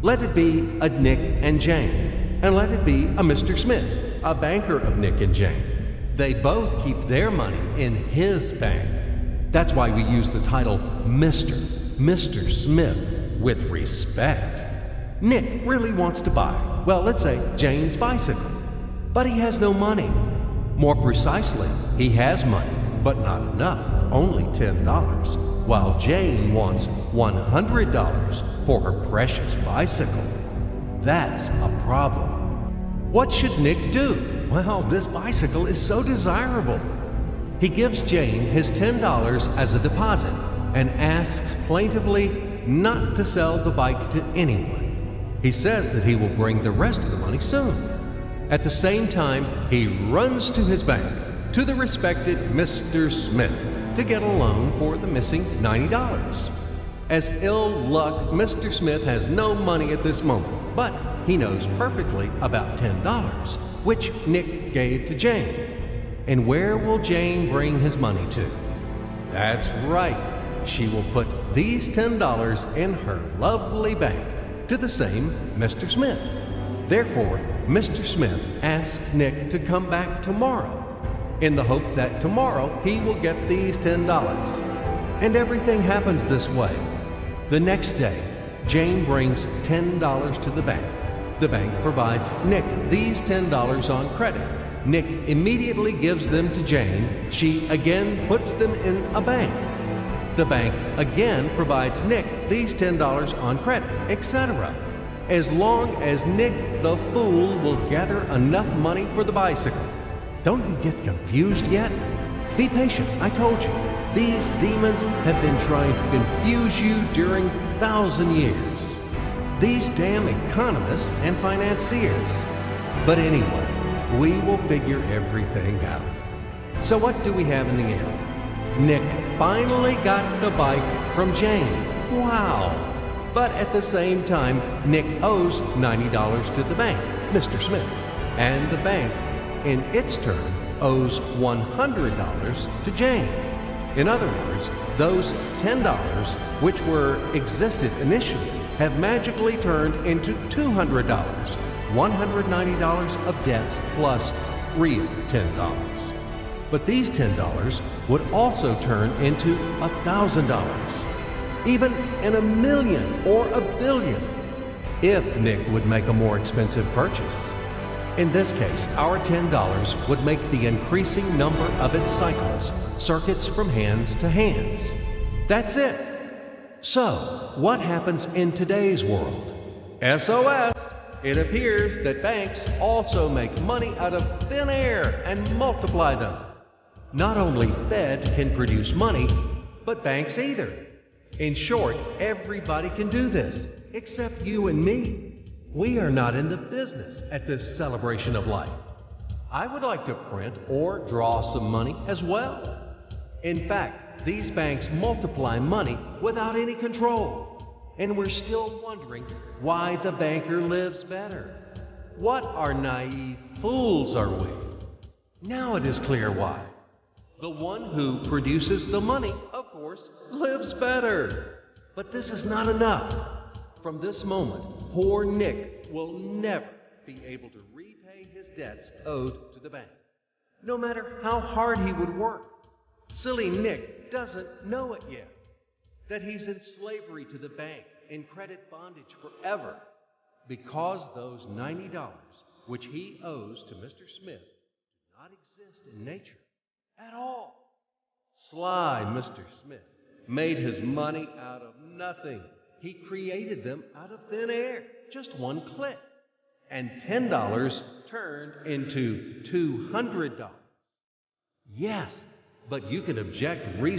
Let it be a Nick and Jane, and let it be a Mr. Smith, a banker of Nick and Jane. They both keep their money in his bank. That's why we use the title Mr. Smith with respect. Nick really wants to buy, well, let's say Jane's bicycle, but he has no money. More precisely, he has money, but not enough, only $10, while Jane wants $100 for her precious bicycle. That's a problem. What should Nick do? Well, this bicycle is so desirable. He gives Jane his $10 as a deposit and asks plaintively not to sell the bike to anyone. He says that he will bring the rest of the money soon. At the same time, he runs to his bank, to the respected Mr. Smith, to get a loan for the missing $90. As ill luck, Mr. Smith has no money at this moment, but he knows perfectly about $10, which Nick gave to Jane. And where will Jane bring his money to? That's right, she will put these $10 in her lovely bank to the same Mr. Smith. Therefore, Mr. Smith asks Nick to come back tomorrow, in the hope that tomorrow he will get these $10. And everything happens this way. The next day, Jane brings $10 to the bank. The bank provides Nick these $10 on credit. Nick immediately gives them to Jane. She again puts them in a bank. The bank again provides Nick these $10 on credit, etc. As long as Nick the fool will gather enough money for the bicycle. Don't you get confused yet? Be patient, I told you. These demons have been trying to confuse you during 1,000 years. These damn economists and financiers. But anyway, we will figure everything out. So what do we have in the end? Nick finally got the bike from Jane. Wow! But at the same time, Nick owes $90 to the bank, Mr. Smith, and the bank, in its turn, owes $100 to Jane. In other words, those $10, which existed initially, have magically turned into $200, $190 of debts plus real $10. But these $10 would also turn into $1,000, even in $1 million or $1 billion, if Nick would make a more expensive purchase. In this case, our $10 would make the increasing number of its cycles, circuits from hands to hands. That's it. So, what happens in today's world? SOS! It appears that banks also make money out of thin air and multiply them. Not only Fed can produce money, but banks either. In short, everybody can do this, except you and me. We are not in the business at this celebration of life. I would like to print or draw some money as well. In fact, these banks multiply money without any control. And we're still wondering why the banker lives better. What are naive fools are we? Now it is clear why. The one who produces the money, of course, lives better. But this is not enough. From this moment, poor Nick will never be able to repay his debts owed to the bank, no matter how hard he would work. Silly Nick doesn't know it yet, that he's in slavery to the bank, in credit bondage forever, because those $90, which he owes to Mr. Smith, do not exist in nature at all. Sly Mr. Smith made his money out of nothing. He created them out of thin air, just one click. And $10 turned into $200. Yes, but you can object reasonably.